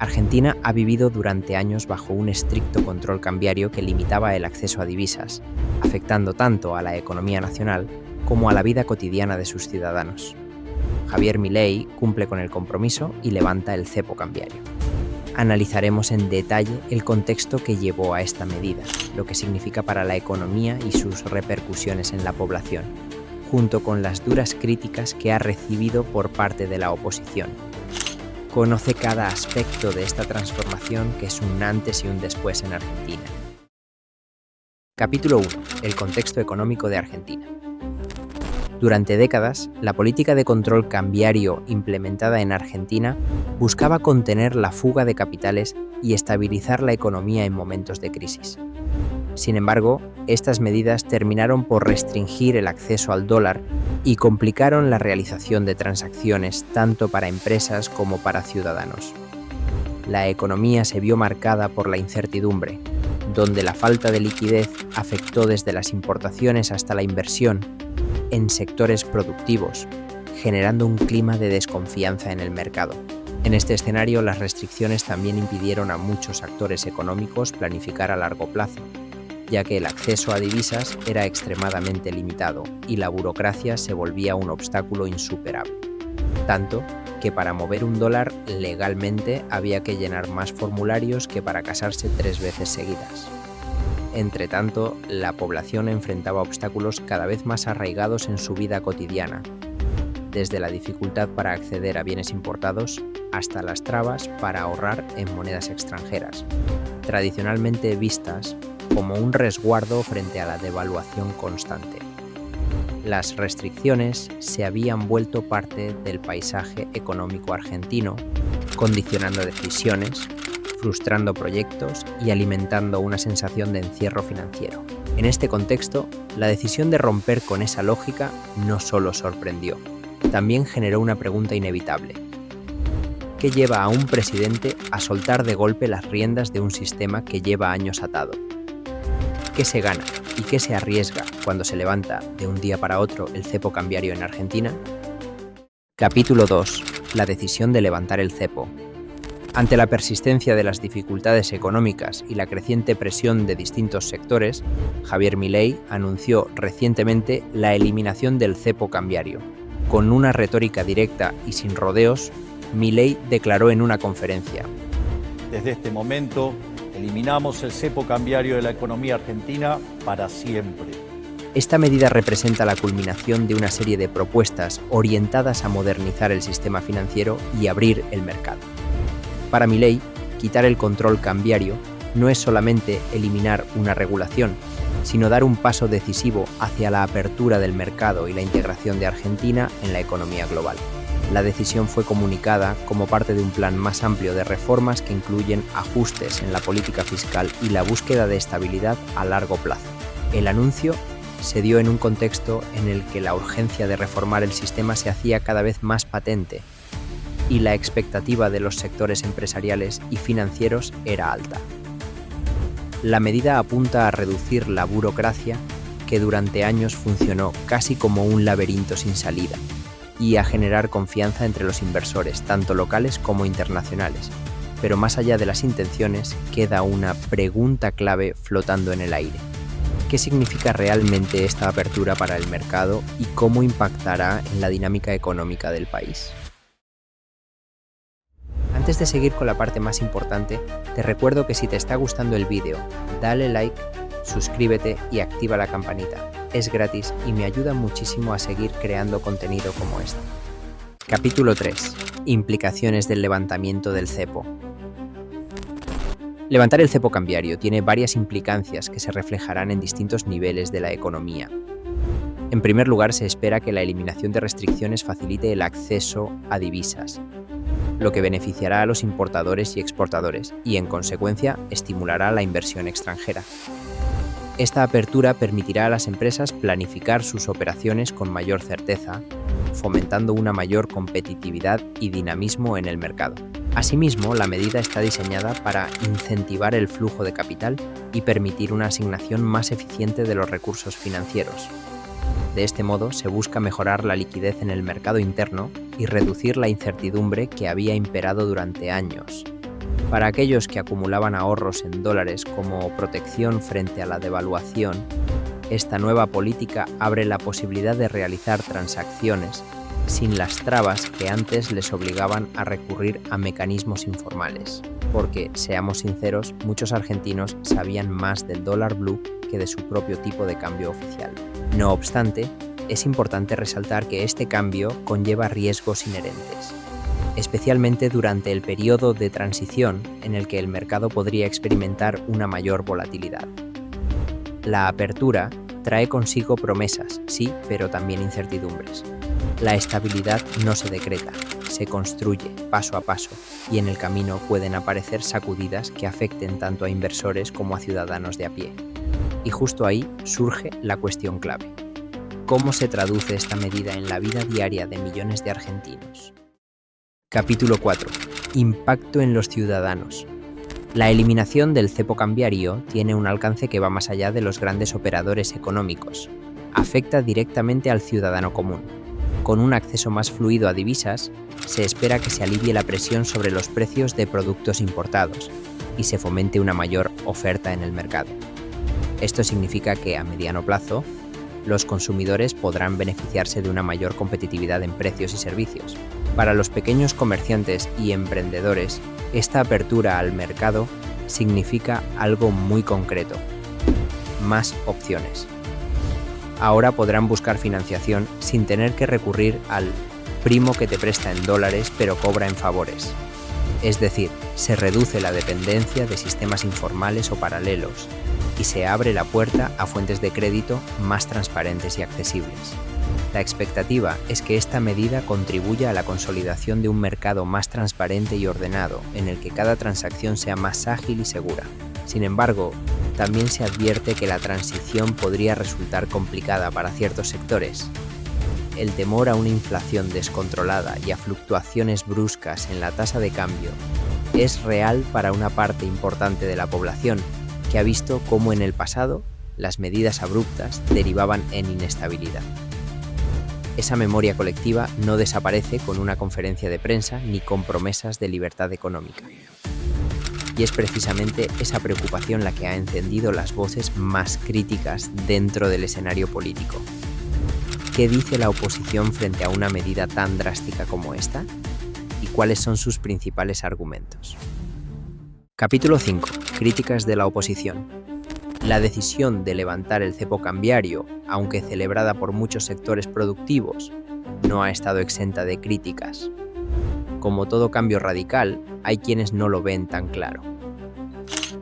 Argentina ha vivido durante años bajo un estricto control cambiario que limitaba el acceso a divisas, afectando tanto a la economía nacional como a la vida cotidiana de sus ciudadanos. Javier Milei cumple con el compromiso y levanta el cepo cambiario. Analizaremos en detalle el contexto que llevó a esta medida, lo que significa para la economía y sus repercusiones en la población, junto con las duras críticas que ha recibido por parte de la oposición. Conoce cada aspecto de esta transformación que es un antes y un después en Argentina. Capítulo 1. El contexto económico de Argentina. Durante décadas, la política de control cambiario implementada en Argentina buscaba contener la fuga de capitales y estabilizar la economía en momentos de crisis. Sin embargo, estas medidas terminaron por restringir el acceso al dólar y complicaron la realización de transacciones tanto para empresas como para ciudadanos. La economía se vio marcada por la incertidumbre, donde la falta de liquidez afectó desde las importaciones hasta la inversión en sectores productivos, generando un clima de desconfianza en el mercado. En este escenario, las restricciones también impidieron a muchos actores económicos planificar a largo plazo, ya que el acceso a divisas era extremadamente limitado y la burocracia se volvía un obstáculo insuperable. Tanto que para mover un dólar legalmente había que llenar más formularios que para casarse 3 veces seguidas. Entre tanto, la población enfrentaba obstáculos cada vez más arraigados en su vida cotidiana, desde la dificultad para acceder a bienes importados hasta las trabas para ahorrar en monedas extranjeras, tradicionalmente vistas como un resguardo frente a la devaluación constante. Las restricciones se habían vuelto parte del paisaje económico argentino, condicionando decisiones, frustrando proyectos y alimentando una sensación de encierro financiero. En este contexto, la decisión de romper con esa lógica no solo sorprendió, también generó una pregunta inevitable. ¿Qué lleva a un presidente a soltar de golpe las riendas de un sistema que lleva años atado? ¿Qué se gana y qué se arriesga cuando se levanta de un día para otro el cepo cambiario en Argentina? Capítulo 2. La decisión de levantar el cepo. Ante la persistencia de las dificultades económicas y la creciente presión de distintos sectores, Javier Milei anunció recientemente la eliminación del cepo cambiario. Con una retórica directa y sin rodeos, Milei declaró en una conferencia: Desde este momento, eliminamos el cepo cambiario de la economía argentina para siempre. Esta medida representa la culminación de una serie de propuestas orientadas a modernizar el sistema financiero y abrir el mercado. Para Milei, quitar el control cambiario no es solamente eliminar una regulación, sino dar un paso decisivo hacia la apertura del mercado y la integración de Argentina en la economía global. La decisión fue comunicada como parte de un plan más amplio de reformas que incluyen ajustes en la política fiscal y la búsqueda de estabilidad a largo plazo. El anuncio se dio en un contexto en el que la urgencia de reformar el sistema se hacía cada vez más patente y la expectativa de los sectores empresariales y financieros era alta. La medida apunta a reducir la burocracia que durante años funcionó casi como un laberinto sin salida, y a generar confianza entre los inversores, tanto locales como internacionales. Pero más allá de las intenciones, queda una pregunta clave flotando en el aire. ¿Qué significa realmente esta apertura para el mercado y cómo impactará en la dinámica económica del país? Antes de seguir con la parte más importante, te recuerdo que si te está gustando el vídeo, dale like, suscríbete y activa la campanita. Es gratis y me ayuda muchísimo a seguir creando contenido como este. Capítulo 3. Implicaciones del levantamiento del cepo. Levantar el cepo cambiario tiene varias implicancias que se reflejarán en distintos niveles de la economía. En primer lugar, se espera que la eliminación de restricciones facilite el acceso a divisas, lo que beneficiará a los importadores y exportadores y, en consecuencia, estimulará la inversión extranjera. Esta apertura permitirá a las empresas planificar sus operaciones con mayor certeza, fomentando una mayor competitividad y dinamismo en el mercado. Asimismo, la medida está diseñada para incentivar el flujo de capital y permitir una asignación más eficiente de los recursos financieros. De este modo, se busca mejorar la liquidez en el mercado interno y reducir la incertidumbre que había imperado durante años. Para aquellos que acumulaban ahorros en dólares como protección frente a la devaluación, esta nueva política abre la posibilidad de realizar transacciones sin las trabas que antes les obligaban a recurrir a mecanismos informales. Porque, seamos sinceros, muchos argentinos sabían más del dólar blue que de su propio tipo de cambio oficial. No obstante, es importante resaltar que este cambio conlleva riesgos inherentes, especialmente durante el periodo de transición en el que el mercado podría experimentar una mayor volatilidad. La apertura trae consigo promesas, sí, pero también incertidumbres. La estabilidad no se decreta, se construye paso a paso, y en el camino pueden aparecer sacudidas que afecten tanto a inversores como a ciudadanos de a pie. Y justo ahí surge la cuestión clave. ¿Cómo se traduce esta medida en la vida diaria de millones de argentinos? Capítulo 4. Impacto en los ciudadanos. La eliminación del cepo cambiario tiene un alcance que va más allá de los grandes operadores económicos. Afecta directamente al ciudadano común. Con un acceso más fluido a divisas, se espera que se alivie la presión sobre los precios de productos importados y se fomente una mayor oferta en el mercado. Esto significa que, a mediano plazo, los consumidores podrán beneficiarse de una mayor competitividad en precios y servicios. Para los pequeños comerciantes y emprendedores, esta apertura al mercado significa algo muy concreto: más opciones. Ahora podrán buscar financiación sin tener que recurrir al primo que te presta en dólares pero cobra en favores. Es decir, se reduce la dependencia de sistemas informales o paralelos y se abre la puerta a fuentes de crédito más transparentes y accesibles. La expectativa es que esta medida contribuya a la consolidación de un mercado más transparente y ordenado, en el que cada transacción sea más ágil y segura. Sin embargo, también se advierte que la transición podría resultar complicada para ciertos sectores. El temor a una inflación descontrolada y a fluctuaciones bruscas en la tasa de cambio es real para una parte importante de la población, que ha visto cómo en el pasado las medidas abruptas derivaban en inestabilidad. Esa memoria colectiva no desaparece con una conferencia de prensa ni con promesas de libertad económica. Y es precisamente esa preocupación la que ha encendido las voces más críticas dentro del escenario político. ¿Qué dice la oposición frente a una medida tan drástica como esta? ¿Y cuáles son sus principales argumentos? Capítulo 5. Críticas de la oposición. La decisión de levantar el cepo cambiario, aunque celebrada por muchos sectores productivos, no ha estado exenta de críticas. Como todo cambio radical, hay quienes no lo ven tan claro.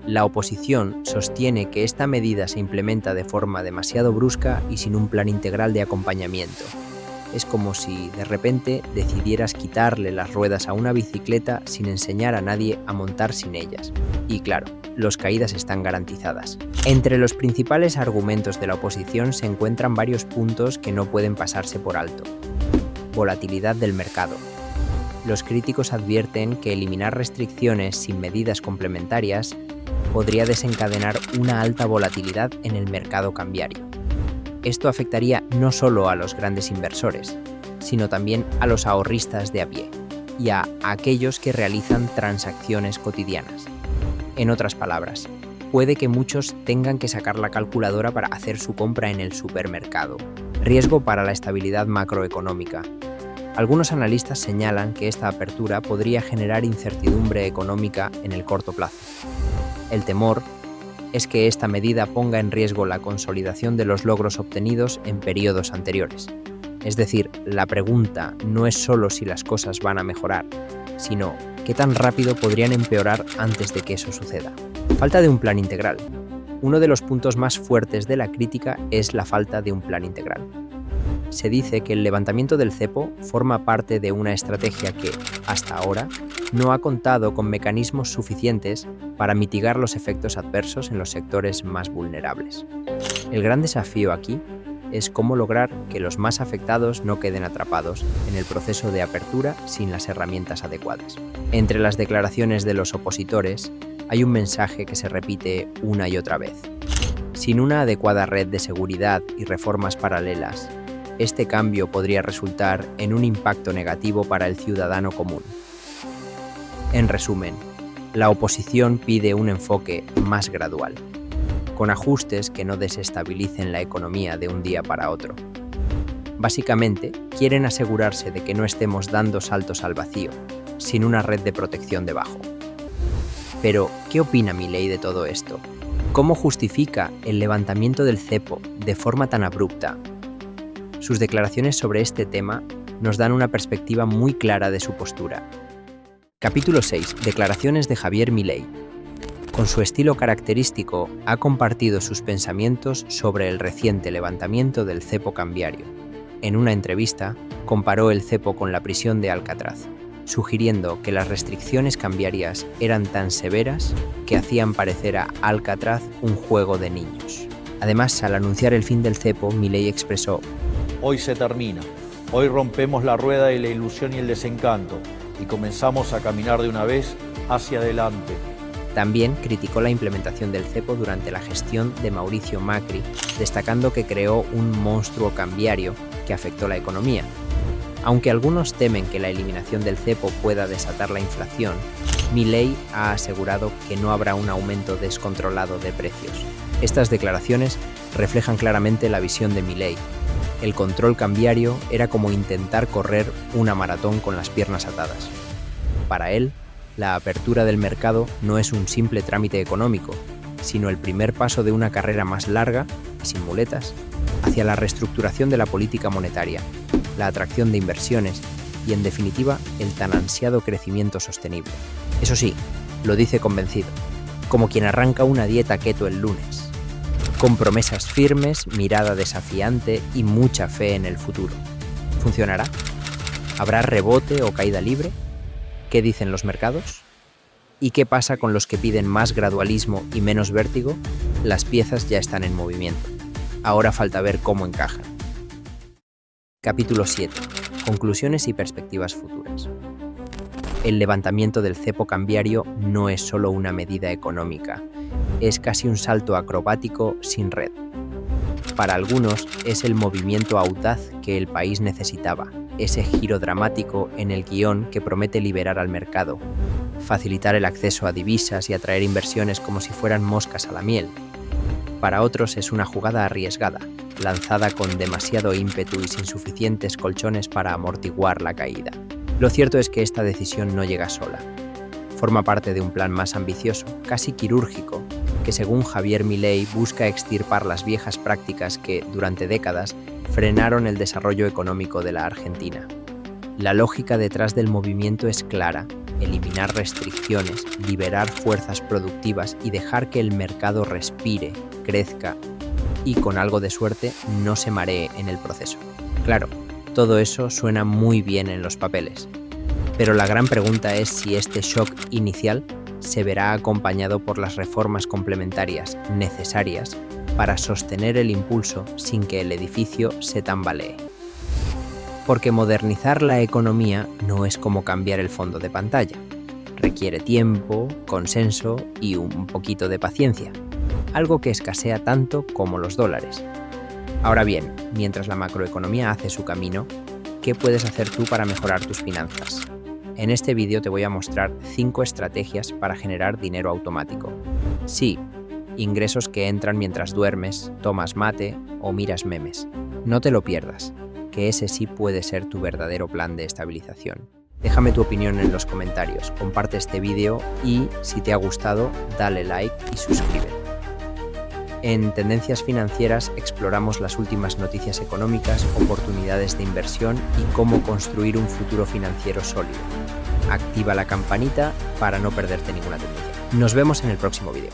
La oposición sostiene que esta medida se implementa de forma demasiado brusca y sin un plan integral de acompañamiento. Es como si de repente decidieras quitarle las ruedas a una bicicleta sin enseñar a nadie a montar sin ellas. Y claro, las caídas están garantizadas. Entre los principales argumentos de la oposición se encuentran varios puntos que no pueden pasarse por alto. Volatilidad del mercado. Los críticos advierten que eliminar restricciones sin medidas complementarias podría desencadenar una alta volatilidad en el mercado cambiario. Esto afectaría no solo a los grandes inversores, sino también a los ahorristas de a pie y a aquellos que realizan transacciones cotidianas. En otras palabras, puede que muchos tengan que sacar la calculadora para hacer su compra en el supermercado. Riesgo para la estabilidad macroeconómica. Algunos analistas señalan que esta apertura podría generar incertidumbre económica en el corto plazo. El temor es que esta medida ponga en riesgo la consolidación de los logros obtenidos en periodos anteriores. Es decir, la pregunta no es solo si las cosas van a mejorar, sino qué tan rápido podrían empeorar antes de que eso suceda. Falta de un plan integral. Uno de los puntos más fuertes de la crítica es la falta de un plan integral. Se dice que el levantamiento del cepo forma parte de una estrategia que, hasta ahora, no ha contado con mecanismos suficientes para mitigar los efectos adversos en los sectores más vulnerables. El gran desafío aquí es cómo lograr que los más afectados no queden atrapados en el proceso de apertura sin las herramientas adecuadas. Entre las declaraciones de los opositores hay un mensaje que se repite una y otra vez. Sin una adecuada red de seguridad y reformas paralelas, este cambio podría resultar en un impacto negativo para el ciudadano común. En resumen, la oposición pide un enfoque más gradual, con ajustes que no desestabilicen la economía de un día para otro. Básicamente, quieren asegurarse de que no estemos dando saltos al vacío, sin una red de protección debajo. Pero, ¿qué opina Milei de todo esto? ¿Cómo justifica el levantamiento del cepo de forma tan abrupta? Sus declaraciones sobre este tema nos dan una perspectiva muy clara de su postura. Capítulo 6. Declaraciones de Javier Milei. Con su estilo característico, ha compartido sus pensamientos sobre el reciente levantamiento del cepo cambiario. En una entrevista, comparó el cepo con la prisión de Alcatraz, sugiriendo que las restricciones cambiarias eran tan severas que hacían parecer a Alcatraz un juego de niños. Además, al anunciar el fin del cepo, Milei expresó: Hoy se termina. Hoy rompemos la rueda de la ilusión y el desencanto y comenzamos a caminar de una vez hacia adelante. También criticó la implementación del cepo durante la gestión de Mauricio Macri, destacando que creó un monstruo cambiario que afectó la economía. Aunque algunos temen que la eliminación del cepo pueda desatar la inflación, Milei ha asegurado que no habrá un aumento descontrolado de precios. Estas declaraciones reflejan claramente la visión de Milei. El control cambiario era como intentar correr una maratón con las piernas atadas. Para él, la apertura del mercado no es un simple trámite económico, sino el primer paso de una carrera más larga y sin muletas hacia la reestructuración de la política monetaria, la atracción de inversiones y, en definitiva, el tan ansiado crecimiento sostenible. Eso sí, lo dice convencido, como quien arranca una dieta keto el lunes, con promesas firmes, mirada desafiante y mucha fe en el futuro. ¿Funcionará? ¿Habrá rebote o caída libre? ¿Qué dicen los mercados? ¿Y qué pasa con los que piden más gradualismo y menos vértigo? Las piezas ya están en movimiento. Ahora falta ver cómo encajan. Capítulo 7. Conclusiones y perspectivas futuras. El levantamiento del cepo cambiario no es solo una medida económica, es casi un salto acrobático sin red. Para algunos es el movimiento audaz que el país necesitaba, ese giro dramático en el guión que promete liberar al mercado, facilitar el acceso a divisas y atraer inversiones como si fueran moscas a la miel. Para otros es una jugada arriesgada, lanzada con demasiado ímpetu y sin suficientes colchones para amortiguar la caída. Lo cierto es que esta decisión no llega sola. Forma parte de un plan más ambicioso, casi quirúrgico, que según Javier Milei busca extirpar las viejas prácticas que, durante décadas, frenaron el desarrollo económico de la Argentina. La lógica detrás del movimiento es clara: eliminar restricciones, liberar fuerzas productivas y dejar que el mercado respire, crezca y, con algo de suerte, no se maree en el proceso. Claro, todo eso suena muy bien en los papeles, pero la gran pregunta es si este shock inicial se verá acompañado por las reformas complementarias necesarias para sostener el impulso sin que el edificio se tambalee. Porque modernizar la economía no es como cambiar el fondo de pantalla. Requiere tiempo, consenso y un poquito de paciencia, algo que escasea tanto como los dólares. Ahora bien, mientras la macroeconomía hace su camino, ¿qué puedes hacer tú para mejorar tus finanzas? En este vídeo te voy a mostrar 5 estrategias para generar dinero automático. Sí, ingresos que entran mientras duermes, tomas mate o miras memes. No te lo pierdas, que ese sí puede ser tu verdadero plan de estabilización. Déjame tu opinión en los comentarios, comparte este vídeo y, si te ha gustado, dale like y suscríbete. En Tendencias Financieras exploramos las últimas noticias económicas, oportunidades de inversión y cómo construir un futuro financiero sólido. Activa la campanita para no perderte ninguna tendencia. Nos vemos en el próximo vídeo.